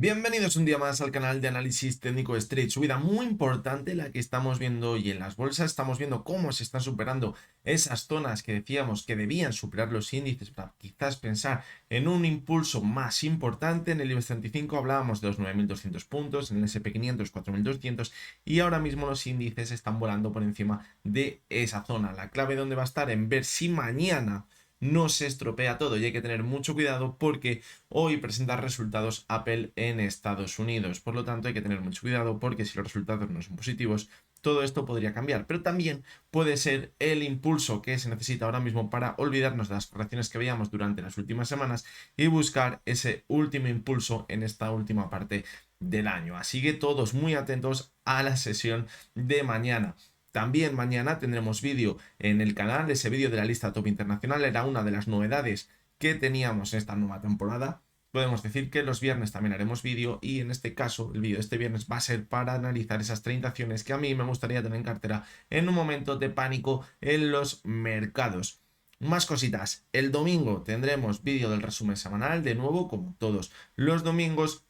Bienvenidos un día más al canal de análisis técnico Street. Subida muy importante la que estamos viendo hoy en las bolsas. Estamos viendo cómo se están superando esas zonas que decíamos que debían superar los índices para quizás pensar en un impulso más importante. En el IBEX 35 hablábamos de los 9.200 puntos, en el SP500 4.200 y ahora mismo los índices están volando por encima de esa zona. La clave donde va a estar en ver si mañana no se estropea todo y hay que tener mucho cuidado porque hoy presenta resultados Apple en Estados Unidos. Por lo tanto, hay que tener mucho cuidado porque si los resultados no son positivos, todo esto podría cambiar. Pero también puede ser el impulso que se necesita ahora mismo para olvidarnos de las correcciones que veíamos durante las últimas semanas y buscar ese último impulso en esta última parte del año. Así que todos muy atentos a la sesión de mañana. También mañana tendremos vídeo en el canal. Ese vídeo de la lista top internacional era una de las novedades que teníamos en esta nueva temporada. Podemos decir que los viernes también haremos vídeo y en este caso el vídeo de este viernes va a ser para analizar esas 30 acciones que a mí me gustaría tener en cartera en un momento de pánico en los mercados. Más cositas, el domingo tendremos vídeo del resumen semanal, de nuevo como todos los domingos,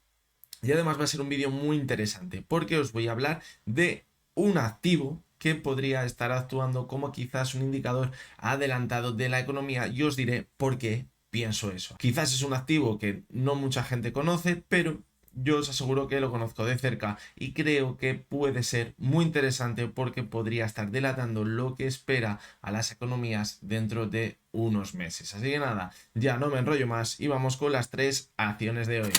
y además va a ser un vídeo muy interesante porque os voy a hablar de un activo que podría estar actuando como quizás un indicador adelantado de la economía y os diré por qué pienso eso. Quizás es un activo que no mucha gente conoce, pero yo os aseguro que lo conozco de cerca y creo que puede ser muy interesante porque podría estar delatando lo que espera a las economías dentro de unos meses. Así que nada, ya no me enrollo más y vamos con las tres acciones de hoy.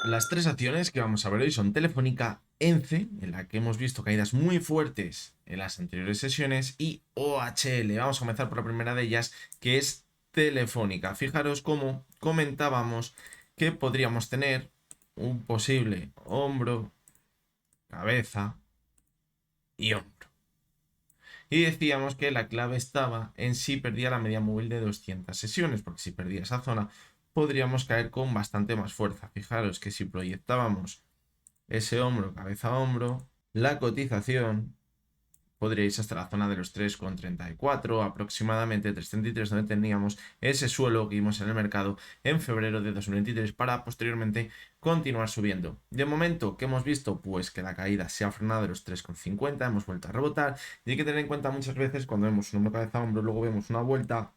Las tres acciones que vamos a ver hoy son Telefónica, ENCE, en la que hemos visto caídas muy fuertes en las anteriores sesiones, y OHL. Vamos a comenzar por la primera de ellas, que es Telefónica. Fijaros cómo comentábamos que podríamos tener un posible hombro, cabeza y hombro. Y decíamos que la clave estaba en si perdía la media móvil de 200 sesiones, porque si perdía esa zona podríamos caer con bastante más fuerza. Fijaros que si proyectábamos ese hombro, cabeza a hombro, la cotización podría irse hasta la zona de los 3,34, aproximadamente 3,33, donde teníamos ese suelo que vimos en el mercado en febrero de 2023 para posteriormente continuar subiendo. De momento, ¿qué hemos visto? Pues que la caída se ha frenado de los 3,50, hemos vuelto a rebotar y hay que tener en cuenta muchas veces cuando vemos un hombro, cabeza a hombro, luego vemos una vuelta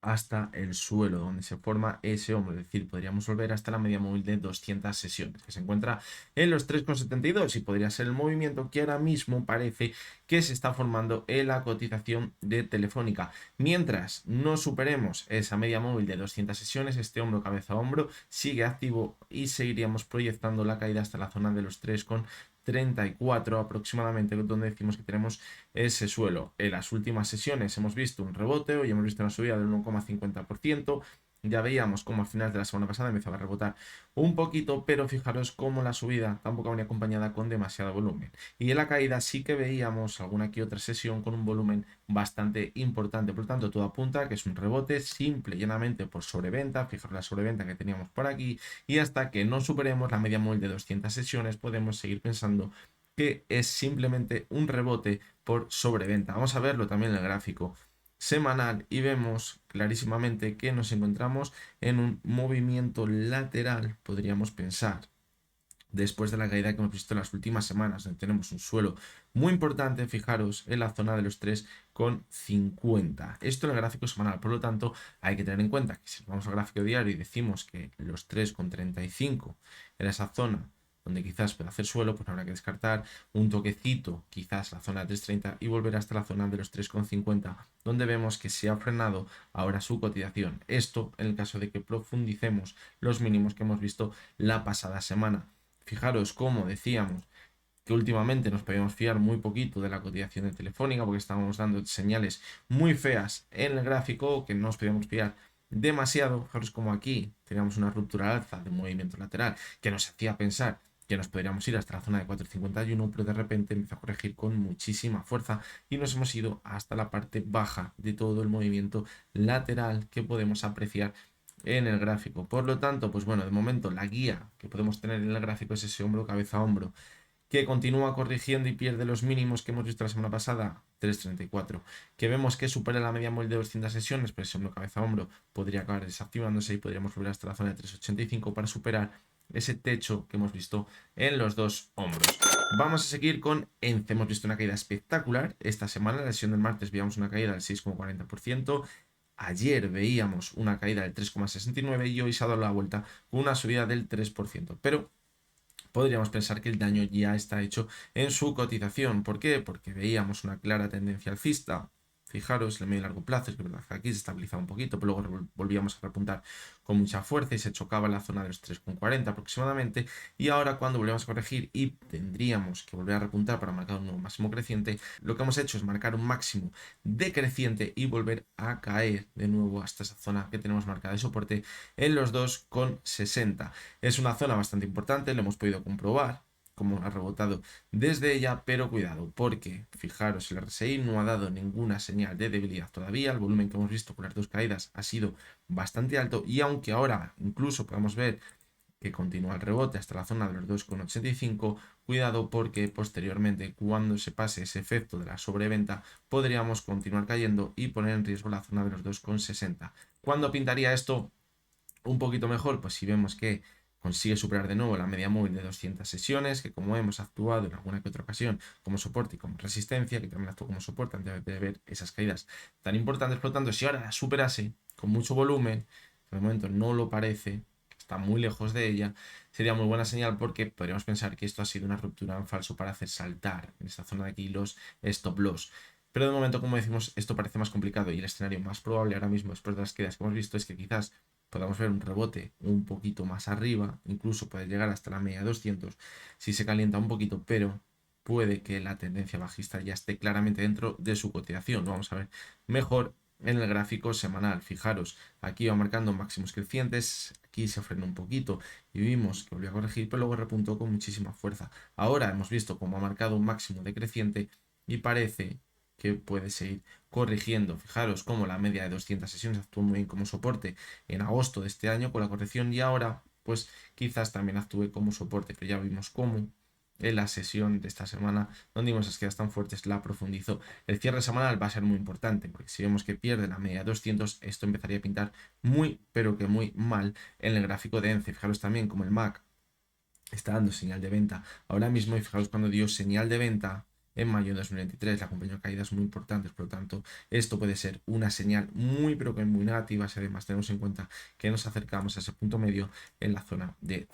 hasta el suelo donde se forma ese hombro, es decir, podríamos volver hasta la media móvil de 200 sesiones que se encuentra en los 3,72 y podría ser el movimiento que ahora mismo parece que se está formando en la cotización de Telefónica. Mientras no superemos esa media móvil de 200 sesiones, este hombro cabeza a hombro sigue activo y seguiríamos proyectando la caída hasta la zona de los 3,34 aproximadamente, donde decimos que tenemos ese suelo. En las últimas sesiones hemos visto un rebote, hoy hemos visto una subida del 1,50%. Ya veíamos cómo al final de la semana pasada empezaba a rebotar un poquito, pero fijaros cómo la subida tampoco venía acompañada con demasiado volumen. Y en la caída sí que veíamos alguna que otra sesión con un volumen bastante importante. Por lo tanto, todo apunta a que es un rebote simple, llanamente por sobreventa. Fijaros la sobreventa que teníamos por aquí. Y hasta que no superemos la media móvil de 200 sesiones, podemos seguir pensando que es simplemente un rebote por sobreventa. Vamos a verlo también en el gráfico semanal y vemos clarísimamente que nos encontramos en un movimiento lateral, podríamos pensar, después de la caída que hemos visto en las últimas semanas, donde tenemos un suelo muy importante, fijaros, en la zona de los 3,50. Esto en el gráfico semanal, por lo tanto, hay que tener en cuenta que si vamos al gráfico diario y decimos que los 3,35 en esa zona donde quizás pueda hacer suelo, pues habrá que descartar un toquecito, quizás la zona de 3,30 y volver hasta la zona de los 3,50, donde vemos que se ha frenado ahora su cotización. Esto en el caso de que profundicemos los mínimos que hemos visto la pasada semana. Fijaros cómo decíamos que últimamente nos podíamos fiar muy poquito de la cotización de Telefónica porque estábamos dando señales muy feas en el gráfico, que no nos podíamos fiar demasiado. Fijaros como aquí teníamos una ruptura al alza de movimiento lateral que nos hacía pensar que nos podríamos ir hasta la zona de 4,51, pero de repente empieza a corregir con muchísima fuerza y nos hemos ido hasta la parte baja de todo el movimiento lateral que podemos apreciar en el gráfico. Por lo tanto, pues bueno, de momento la guía que podemos tener en el gráfico es ese hombro, cabeza, hombro, que continúa corrigiendo y pierde los mínimos que hemos visto la semana pasada, 3,34, que vemos que supera la media móvil de 200 sesiones, pero ese hombro, cabeza, hombro podría acabar desactivándose y podríamos volver hasta la zona de 3,85 para superar ese techo que hemos visto en los dos hombros. Vamos a seguir con ENCE. Hemos visto una caída espectacular esta semana. En la sesión del martes veíamos una caída del 6,40%. Ayer veíamos una caída del 3,69% y hoy se ha dado la vuelta con una subida del 3%. Pero podríamos pensar que el daño ya está hecho en su cotización. ¿Por qué? Porque veíamos una clara tendencia alcista. Fijaros, en el medio y largo plazo, es verdad que aquí se estabilizaba un poquito, pero luego volvíamos a repuntar con mucha fuerza y se chocaba en la zona de los 3,40 aproximadamente. Y ahora cuando volvemos a corregir y tendríamos que volver a repuntar para marcar un nuevo máximo creciente, lo que hemos hecho es marcar un máximo decreciente y volver a caer de nuevo hasta esa zona que tenemos marcada de soporte en los 2,60. Es una zona bastante importante, lo hemos podido comprobar como ha rebotado desde ella, pero cuidado, porque fijaros, el RSI no ha dado ninguna señal de debilidad todavía, el volumen que hemos visto con las dos caídas ha sido bastante alto y aunque ahora incluso podemos ver que continúa el rebote hasta la zona de los 2,85, cuidado porque posteriormente cuando se pase ese efecto de la sobreventa podríamos continuar cayendo y poner en riesgo la zona de los 2,60. ¿Cuándo pintaría esto un poquito mejor? Pues si vemos que consigue superar de nuevo la media móvil de 200 sesiones, que como hemos actuado en alguna que otra ocasión como soporte y como resistencia, que también actuó como soporte antes de ver esas caídas tan importantes. Por lo tanto, si ahora la superase con mucho volumen, de momento no lo parece, está muy lejos de ella, sería muy buena señal porque podríamos pensar que esto ha sido una ruptura en falso para hacer saltar en esta zona de aquí los stop loss. Pero de momento, como decimos, esto parece más complicado y el escenario más probable ahora mismo, después de las caídas que hemos visto, es que quizás podamos ver un rebote un poquito más arriba, incluso puede llegar hasta la media de 200 si se calienta un poquito, pero puede que la tendencia bajista ya esté claramente dentro de su cotización. Lo vamos a ver mejor en el gráfico semanal. Fijaros, aquí va marcando máximos crecientes, aquí se frena un poquito y vimos que volvió a corregir, pero luego repuntó con muchísima fuerza. Ahora hemos visto cómo ha marcado un máximo decreciente y parece que puede seguir corrigiendo. Fijaros cómo la media de 200 sesiones actuó muy bien como soporte en agosto de este año con la corrección y ahora pues quizás también actúe como soporte, pero ya vimos cómo en la sesión de esta semana donde vimos las quedas tan fuertes la profundizó. El cierre semanal va a ser muy importante porque si vemos que pierde la media de 200 esto empezaría a pintar muy pero que muy mal en el gráfico de ENCE. Fijaros también como el MAC está dando señal de venta ahora mismo y fijaos cuando dio señal de venta en mayo de 2023 la acompañó caídas muy importantes, por lo tanto esto puede ser una señal muy pero que muy negativa si además tenemos en cuenta que nos acercamos a ese punto medio en la zona de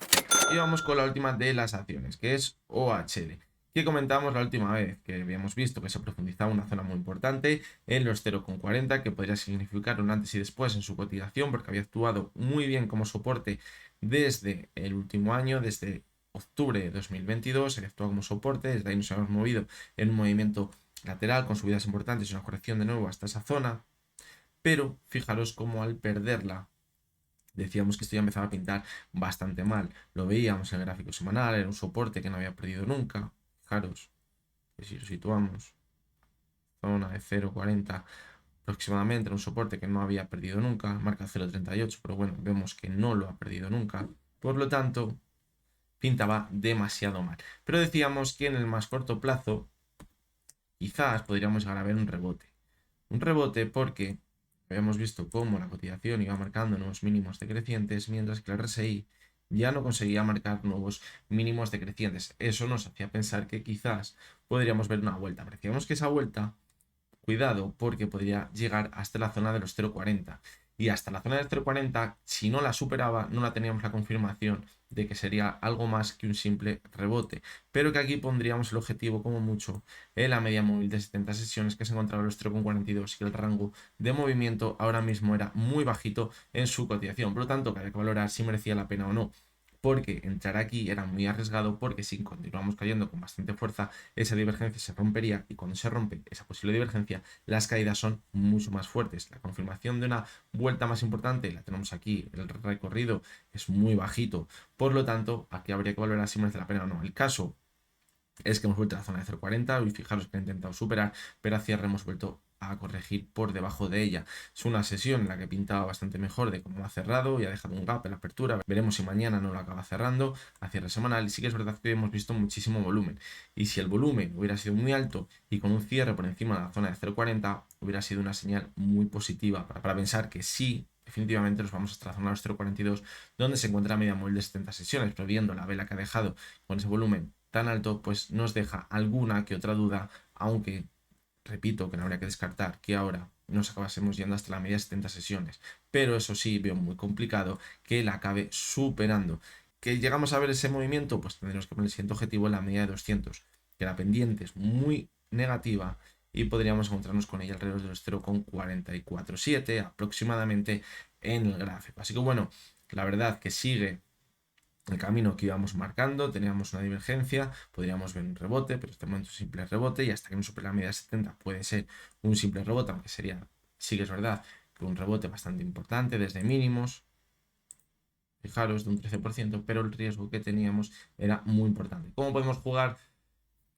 y vamos con la última de las acciones que es OHL, que comentamos la última vez que habíamos visto que se profundizaba una zona muy importante en los 0,40 que podría significar un antes y después en su cotización porque había actuado muy bien como soporte desde el último año, desde octubre de 2022, se actuó como soporte, desde ahí nos hemos movido en un movimiento lateral con subidas importantes y una corrección de nuevo hasta esa zona, pero fijaros cómo al perderla decíamos que esto ya empezaba a pintar bastante mal, lo veíamos en el gráfico semanal, era un soporte que no había perdido nunca, fijaros, que si lo situamos, zona de 0,40 aproximadamente, era un soporte que no había perdido nunca, marca 0,38, pero bueno, vemos que no lo ha perdido nunca, por lo tanto pintaba demasiado mal. Pero decíamos que en el más corto plazo quizás podríamos llegar a ver un rebote. Un rebote porque habíamos visto cómo la cotización iba marcando nuevos mínimos decrecientes, mientras que el RSI ya no conseguía marcar nuevos mínimos decrecientes. Eso nos hacía pensar que quizás podríamos ver una vuelta. Pero decíamos que esa vuelta, cuidado, porque podría llegar hasta la zona de los 0,40. Y hasta la zona de 0,40, si no la superaba, no la teníamos la confirmación de que sería algo más que un simple rebote. Pero que aquí pondríamos el objetivo como mucho en la media móvil de 70 sesiones que se encontraba en los 0,42 y que el rango de movimiento ahora mismo era muy bajito en su cotización. Por lo tanto, que había que valorar si merecía la pena o no, porque entrar aquí era muy arriesgado porque si continuamos cayendo con bastante fuerza esa divergencia se rompería y cuando se rompe esa posible divergencia las caídas son mucho más fuertes. La confirmación de una vuelta más importante la tenemos aquí, el recorrido es muy bajito, por lo tanto aquí habría que valorar si merece la pena o no. El caso es que hemos vuelto a la zona de 0,40 y fijaros que ha intentado superar, pero a cierre hemos vuelto a corregir por debajo de ella. Es una sesión en la que pintaba bastante mejor de cómo ha cerrado y ha dejado un gap en la apertura. Veremos si mañana no lo acaba cerrando a cierre semanal. Y sí que es verdad que hemos visto muchísimo volumen. Y si el volumen hubiera sido muy alto y con un cierre por encima de la zona de 0,40, hubiera sido una señal muy positiva para pensar que sí definitivamente nos vamos hasta la zona de los 0,42, donde se encuentra la media móvil de 70 sesiones, pero viendo la vela que ha dejado con ese volumen tan alto, pues nos deja alguna que otra duda, aunque repito que no habría que descartar que ahora nos acabásemos yendo hasta la media de 70 sesiones, pero eso sí veo muy complicado que la acabe superando. ¿Que llegamos a ver ese movimiento? Pues tendremos que poner el siguiente objetivo en la media de 200, que la pendiente es muy negativa y podríamos encontrarnos con ella alrededor de los 0,447 aproximadamente en el gráfico. Así que bueno, la verdad que sigue el camino que íbamos marcando, teníamos una divergencia, podríamos ver un rebote, pero este momento es un simple rebote y hasta que no supere la media de 70 puede ser un simple rebote, aunque sería, sí que es verdad, que un rebote bastante importante desde mínimos, fijaros, de un 13%, pero el riesgo que teníamos era muy importante. ¿Cómo podemos jugar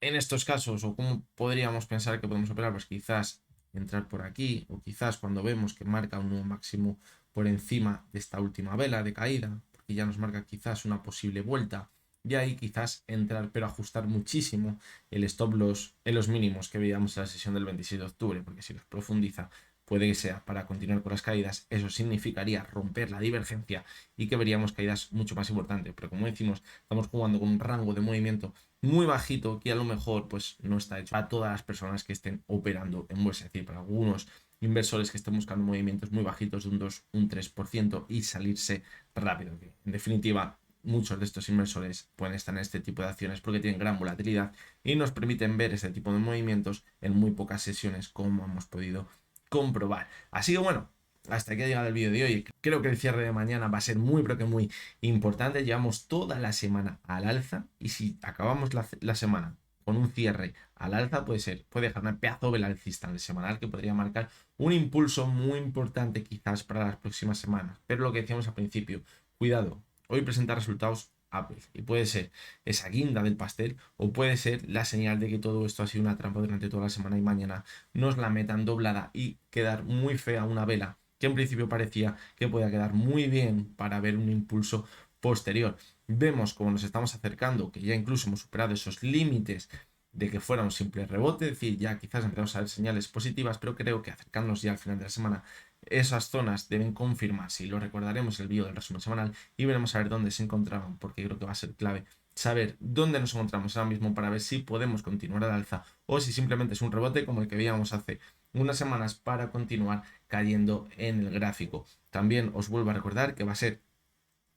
en estos casos o cómo podríamos pensar que podemos operar? Pues quizás entrar por aquí o quizás cuando vemos que marca un nuevo máximo por encima de esta última vela de caída, porque ya nos marca quizás una posible vuelta y ahí quizás entrar, pero ajustar muchísimo el stop loss en los mínimos que veíamos en la sesión del 26 de octubre, porque si los profundiza puede que sea para continuar con las caídas, eso significaría romper la divergencia y que veríamos caídas mucho más importantes, pero como decimos, estamos jugando con un rango de movimiento muy bajito que a lo mejor pues no está hecho para todas las personas que estén operando en bolsa, es decir, para algunos inversores que estén buscando movimientos muy bajitos de un 2, un 3% y salirse rápido. Que en definitiva, muchos de estos inversores pueden estar en este tipo de acciones porque tienen gran volatilidad y nos permiten ver este tipo de movimientos en muy pocas sesiones, como hemos podido comprobar. Así que bueno, hasta aquí ha llegado el vídeo de hoy. Creo que el cierre de mañana va a ser muy, pero que muy importante. Llevamos toda la semana al alza y si acabamos la semana con un cierre al alza, puede dejar una pedazo de alcista en el semanal que podría marcar un impulso muy importante quizás para las próximas semanas. Pero lo que decíamos al principio, cuidado, hoy presenta resultados Apple y puede ser esa guinda del pastel o puede ser la señal de que todo esto ha sido una trampa durante toda la semana y mañana nos la metan doblada y quedar muy fea una vela que en principio parecía que podía quedar muy bien para ver un impulso posterior. Vemos como nos estamos acercando, que ya incluso hemos superado esos límites de que fuera un simple rebote, es decir, ya quizás empezamos a ver señales positivas, pero creo que acercándonos ya al final de la semana, esas zonas deben confirmarse y lo recordaremos en el vídeo del resumen semanal y veremos a ver dónde se encontraban, porque creo que va a ser clave saber dónde nos encontramos ahora mismo para ver si podemos continuar al alza o si simplemente es un rebote como el que veíamos hace unas semanas para continuar cayendo en el gráfico. También os vuelvo a recordar que va a ser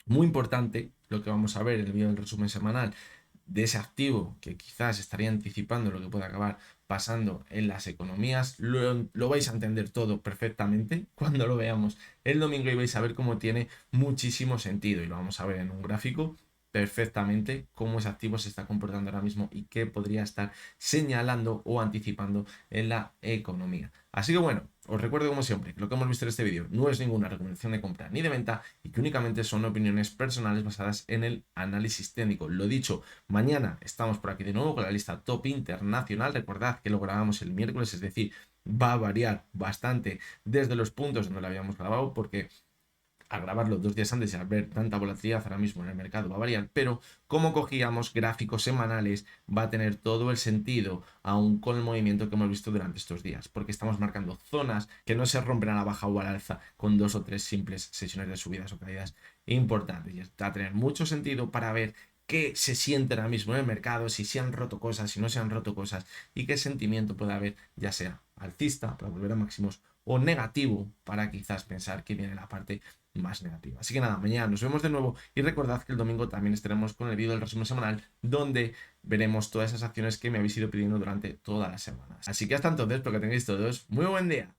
muy importante lo que vamos a ver en el vídeo del resumen semanal de ese activo que quizás estaría anticipando lo que puede acabar pasando en las economías. Lo vais a entender todo perfectamente cuando lo veamos el domingo y vais a ver cómo tiene muchísimo sentido y lo vamos a ver en un gráfico perfectamente cómo ese activo se está comportando ahora mismo y qué podría estar señalando o anticipando en la economía. Así que bueno, os recuerdo como siempre que lo que hemos visto en este vídeo no es ninguna recomendación de compra ni de venta y que únicamente son opiniones personales basadas en el análisis técnico. Lo dicho, mañana estamos por aquí de nuevo con la lista top internacional. Recordad que lo grabamos el miércoles, es decir, va a variar bastante desde los puntos donde lo habíamos grabado porque al grabarlo 2 días antes y al ver tanta volatilidad ahora mismo en el mercado va a variar, pero como cogíamos gráficos semanales va a tener todo el sentido aún con el movimiento que hemos visto durante estos días, porque estamos marcando zonas que no se rompen a la baja o al alza con 2 o 3 simples sesiones de subidas o caídas importantes y va a tener mucho sentido para ver qué se siente ahora mismo en el mercado, si se han roto cosas, si no se han roto cosas y qué sentimiento puede haber, ya sea alcista para volver a máximos o negativo para quizás pensar que viene la parte más negativa. Así que nada, mañana nos vemos de nuevo y recordad que el domingo también estaremos con el vídeo del resumen semanal donde veremos todas esas acciones que me habéis ido pidiendo durante todas las semanas. Así que hasta entonces, espero que tengáis todos muy buen día.